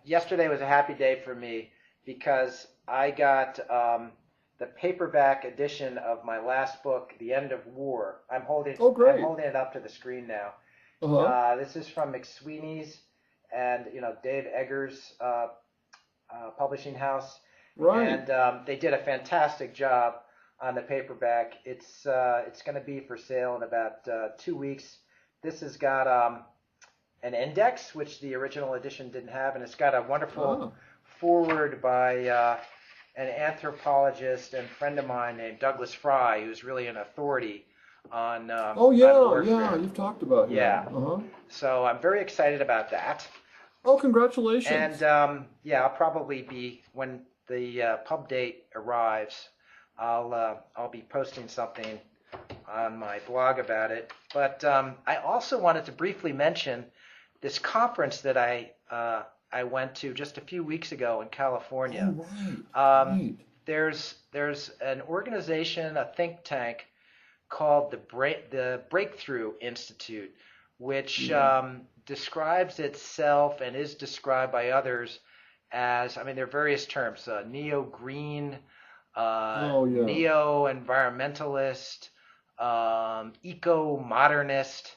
yesterday was a happy day for me because I got the paperback edition of my last book, The End of War. I'm holding it up to the screen now. This is from McSweeney's and Dave Eggers' publishing house. Right. And they did a fantastic job on the paperback. It's going to be for sale in about 2 weeks. This has got an index, which the original edition didn't have, and it's got a wonderful foreword by an anthropologist and friend of mine named Douglas Fry, who's really an authority on on warfare. You've talked about him. So I'm very excited about that. Oh, congratulations. And I'll probably be, when the pub date arrives, I'll be posting something on my blog about it. But I also wanted to briefly mention this conference that I went to just a few weeks ago in California. Right. There's an organization, a think tank called the Breakthrough Institute, which describes itself and is described by others as, there are various terms, neo-green, neo-environmentalist, eco-modernist.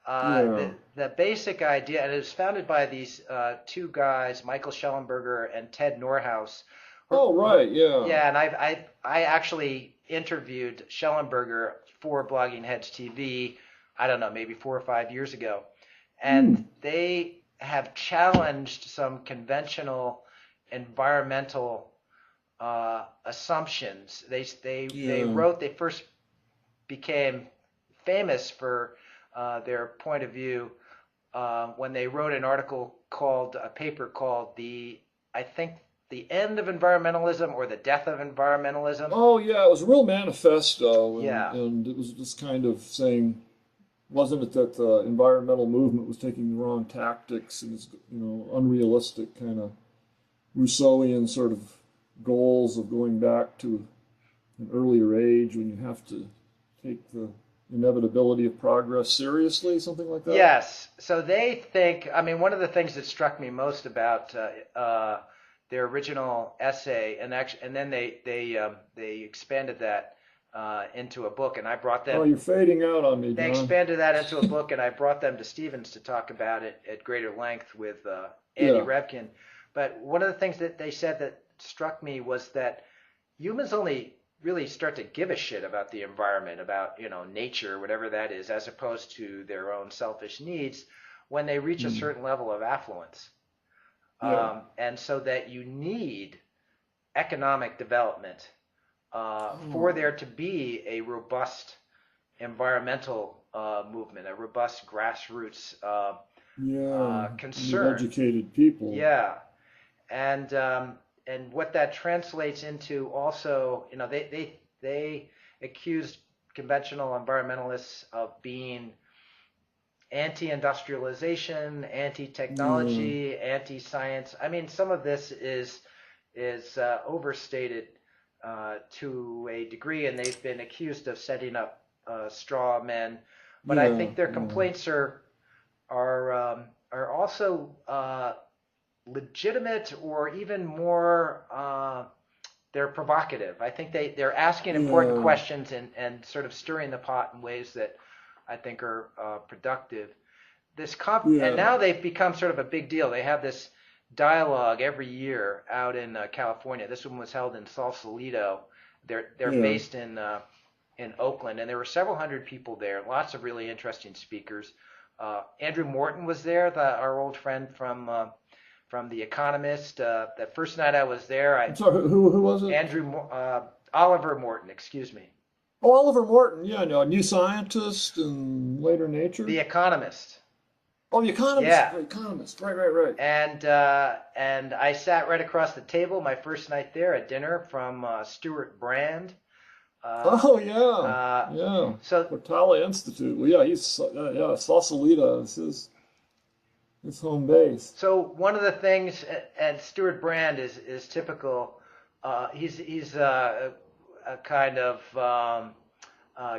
The basic idea, and it was founded by these two guys, Michael Schellenberger and Ted Norhaus. Yeah, and I actually interviewed Schellenberger for Blogging Heads TV, I don't know, maybe 4 or 5 years ago. And they have challenged some conventional environmental assumptions. They first became famous for their point of view when they wrote a paper called the End of Environmentalism or the Death of Environmentalism. Oh yeah, it was a real manifesto, and it was just kind of saying, wasn't it that the environmental movement was taking the wrong tactics and unrealistic kind of Rousseauian sort of goals of going back to an earlier age when you have to take the inevitability of progress seriously, something like that? Yes. So they think, one of the things that struck me most about their original essay, and then they expanded that into a book, and I brought Oh, them. you're fading out on me, They John. expanded that into a book, and I brought them to Stevens to talk about it at greater length with Andy Yeah. Revkin. But one of the things that they said that struck me was that humans only really start to give a shit about the environment, about nature, whatever that is, as opposed to their own selfish needs, when they reach a Mm. certain level of affluence. Yeah. And so that you need economic development for Oh, there to be a robust environmental movement, a robust grassroots yeah. You need concern. educated people. Yeah, and what that translates into also, they accused conventional environmentalists of being anti-industrialization, Yeah. anti-technology, anti-science. I mean, some of this is overstated to a degree, and they've been accused of setting up straw men. But I Yeah. think their Yeah. complaints are also legitimate, or even more. They're provocative. I think they're asking important Yeah. questions and sort of stirring the pot in ways that I think are productive. And Yeah. now they've become sort of a big deal. They have this dialogue every year out in California. This one was held in Sausalito. They're Yeah. based in Oakland, and there were several hundred people there. Lots of really interesting speakers. Andrew Morton was there, our old friend from The Economist. The first night I was there, I'm sorry. Who was it? Oliver Morton, excuse me. Oh, Oliver Morton. Yeah, no, New Scientist and later Nature. The Economist. Oh, The Economist. Yeah. The Economist. Right. Right. Right. And I sat right across the table my first night there at dinner from Stuart Brand. Oh, yeah. Yeah. So Portale Institute. Well, yeah, yeah, Sausalito is his home base. So one of the things, and Stuart Brand is typical. He's a kind of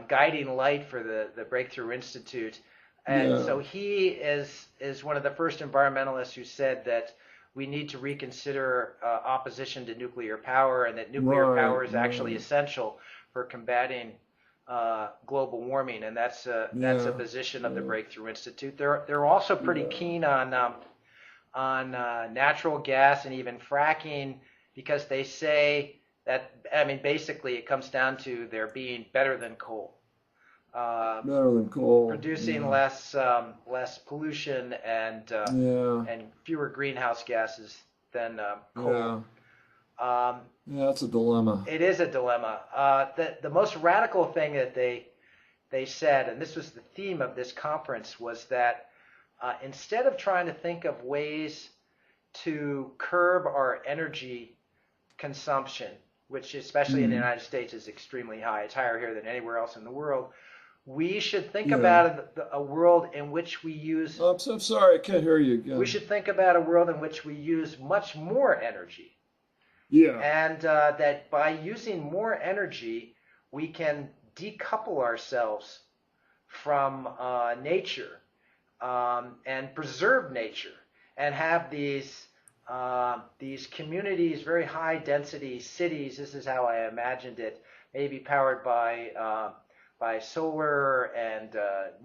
guiding light for the Breakthrough Institute, and Yeah. so he is one of the first environmentalists who said that we need to reconsider opposition to nuclear power, and that nuclear Right. power is actually Right. essential for combating global warming, and that's a Yeah. position of the Yeah. Breakthrough Institute. They're also pretty Yeah. keen on natural gas and even fracking, because they say that, I mean, basically it comes down to there being better than coal, Better than coal. producing Yeah. less pollution Yeah. and fewer greenhouse gases than coal. Yeah. Um, Yeah. That's a dilemma. It is a dilemma. The most radical thing that they said, and this was the theme of this conference, was that instead of trying to think of ways to curb our energy consumption, which especially in the Mm. United States is extremely high, it's higher here than anywhere else in the world, we should think Yeah. about a world in which we use. I'm sorry, I can't hear you again. We should think about a world in which we use much more energy. Yeah. And that by using more energy, we can decouple ourselves from nature, and preserve nature, and have these communities, very high density cities. This is how I imagined it, maybe powered by solar and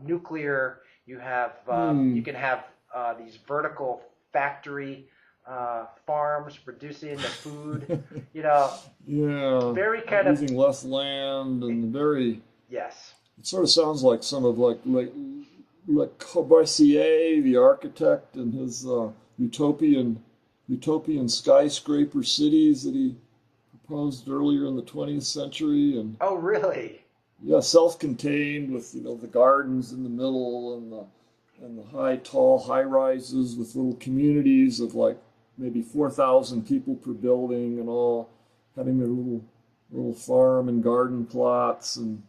nuclear. You can have these vertical factory farms producing the food, Yeah. very kind of, Using less land and very. yes, It sort of sounds like some of like Corbusier, the architect, and his utopian skyscraper cities that he proposed earlier in the 20th century, and oh really, yeah, self-contained with the gardens in the middle and the tall high rises with little communities of like maybe 4,000 people per building, and all having their little farm and garden plots and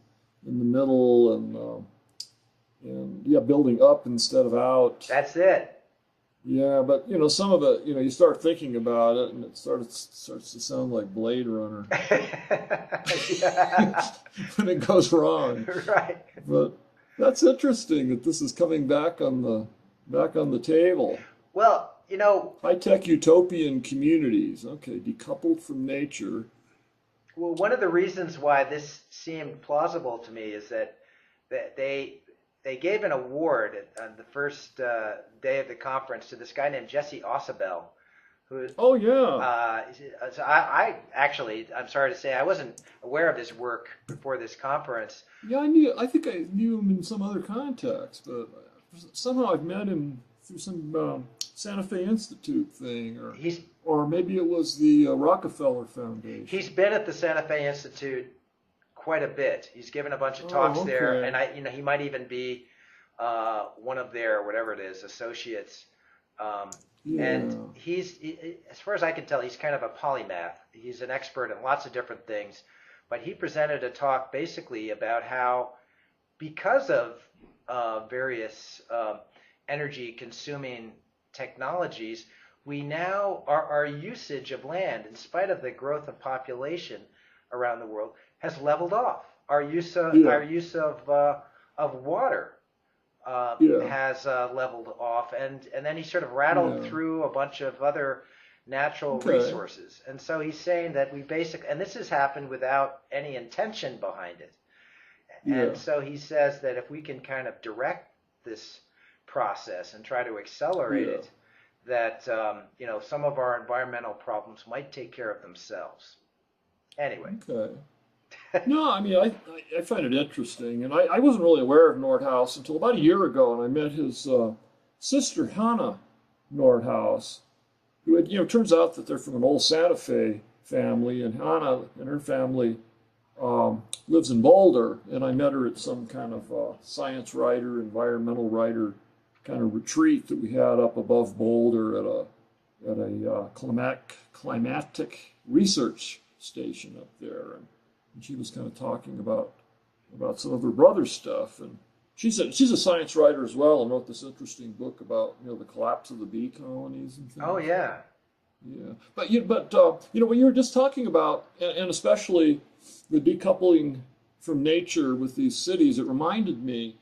in the middle, and yeah, building up instead of out. that's it. Yeah, but some of it, you start thinking about it, and it starts to sound like Blade Runner Yeah. when it goes wrong. Right. But that's interesting that this is coming back on the table. Well, one of the reasons why this seemed plausible to me is that they gave an award on the first day of the conference to this guy named Jesse Ausubel, who. Oh yeah. So I actually, I'm sorry to say, I wasn't aware of his work before this conference. Yeah, I think I knew him in some other context, but somehow I've met him through some Santa Fe Institute thing, or maybe it was the Rockefeller Foundation. He's been at the Santa Fe Institute quite a bit. He's given a bunch of talks there, and he might even be one of their whatever it is associates. And as far as I can tell, he's kind of a polymath. He's an expert in lots of different things. But he presented a talk basically about how, because of various energy-consuming technologies, we now, our usage of land, in spite of the growth of population around the world, has leveled off. Our use of water has leveled off, and then he sort of rattled through a bunch of other natural resources. And so he's saying that and this has happened without any intention behind it. And so he says that if we can kind of direct this process and try to accelerate it, that some of our environmental problems might take care of themselves. Anyway. Okay. No, I mean, I find it interesting, and I wasn't really aware of Nordhaus until about a year ago, and I met his sister, Hannah Nordhaus, who had, turns out that they're from an old Santa Fe family, and Hannah and her family lives in Boulder, and I met her at some kind of science writer, environmental writer kind of retreat that we had up above Boulder at a climatic research station up there, and she was kind of talking about some of her brother's stuff, and she's a science writer as well, and wrote this interesting book about the collapse of the bee colonies and things. Oh yeah, yeah. But when you were just talking about, and especially the decoupling from nature with these cities, it reminded me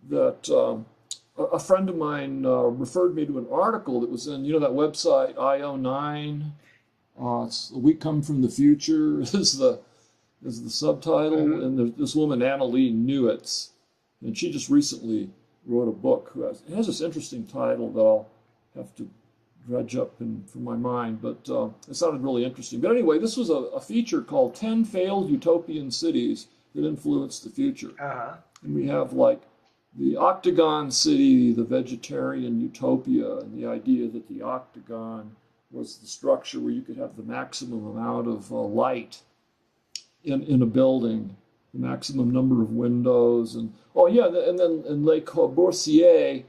that a friend of mine referred me to an article that was in that website IO9. It's "We Come from the Future" is the subtitle, and there's this woman, Annalee Newitz, and she just recently wrote a book. It has this interesting title that I'll have to dredge up from my mind, but it sounded really interesting. But anyway, this was a feature called 10 Failed Utopian Cities That Influenced the Future. And we have like the Octagon City, the vegetarian utopia, and the idea that the octagon was the structure where you could have the maximum amount of light in a building, the maximum number of windows, and then Le Corbusier,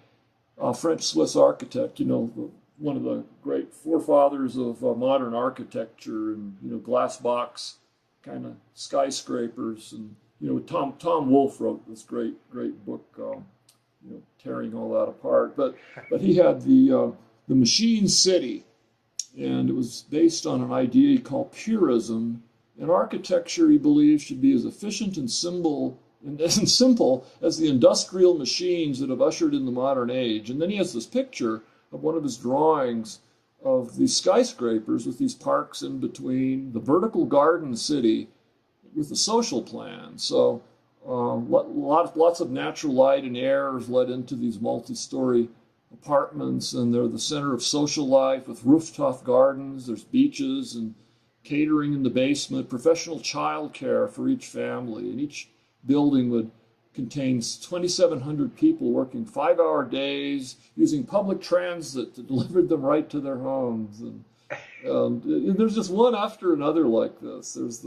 a French-Swiss architect, one of the great forefathers of modern architecture, and glass box kind of skyscrapers, and Tom Wolfe wrote this great book, tearing all that apart. But he had the Machine City, and it was based on an idea he called purism. And architecture, he believes, should be as efficient and simple as the industrial machines that have ushered in the modern age. And then he has this picture of one of his drawings of these skyscrapers with these parks in between, the vertical garden city with the social plan. So lots of natural light and air is let into these multi-story apartments, and they're the center of social life with rooftop gardens. There's beaches and catering in the basement, professional child care for each family, and each building would contain 2,700 people working 5-hour days, using public transit that delivered them right to their homes. And there's just one after another like this. There's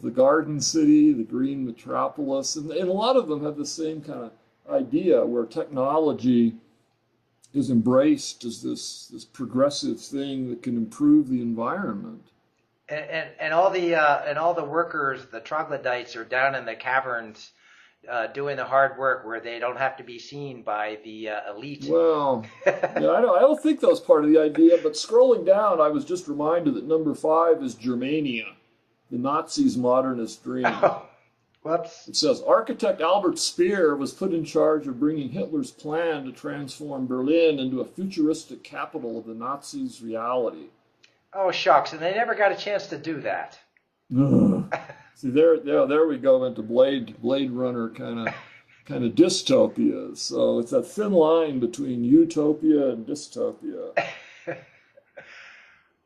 the garden city, the green metropolis, and a lot of them have the same kind of idea where technology is embraced as this progressive thing that can improve the environment. And all the workers, the troglodytes, are down in the caverns doing the hard work where they don't have to be seen by the elite. Well, I don't think that was part of the idea. But scrolling down, I was just reminded that number 5 is Germania, the Nazis' modernist dream. Oh, whoops. It says architect Albert Speer was put in charge of bringing Hitler's plan to transform Berlin into a futuristic capital of the Nazis' reality. Oh, shucks, and they never got a chance to do that. Ugh. See, there we go into Blade Runner kind of dystopias. So it's that thin line between utopia and dystopia.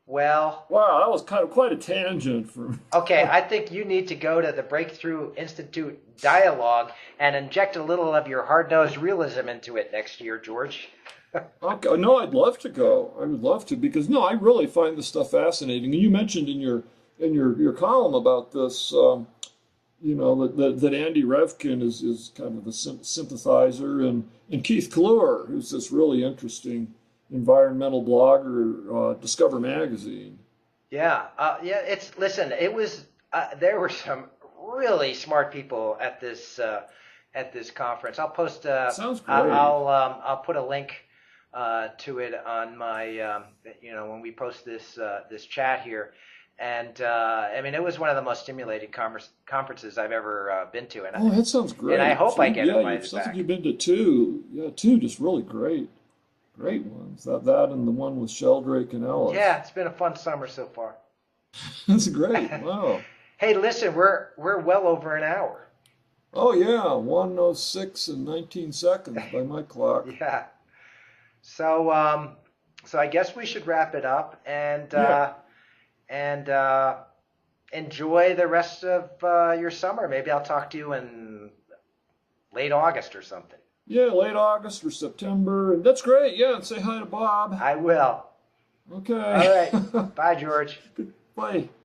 Well, Wow, that was kind of quite a tangent from. okay, I think you need to go to the Breakthrough Institute dialogue and inject a little of your hard-nosed realism into it next year, George. Okay, no, I'd love to go. I would love to because no, I really find this stuff fascinating. And you mentioned in your column about this, that Andy Revkin is kind of the sympathizer, and Keith Klure, who's this really interesting environmental blogger, Discover Magazine. Yeah, listen. It was there were some really smart people at this conference. I'll post. Sounds great. I'll put a link to it on my when we post this chat here. And I mean, it was one of the most stimulating conferences I've ever been to. And Oh, that sounds great. And I hope I get invited sounds back. like you've been to two. Yeah, two just really great ones. That and the one with Sheldrake and Ellis. Yeah, it's been a fun summer so far. That's great. Wow. Hey, listen, we're well over an hour. Oh yeah, 1:06 and 19 seconds by my clock. Yeah. So I guess we should wrap it up and enjoy the rest of your summer. Maybe I'll talk to you in late August or something. Yeah, late August or September. And that's great. Yeah, and say hi to Bob. I will. Okay. All right. Bye, George. Bye.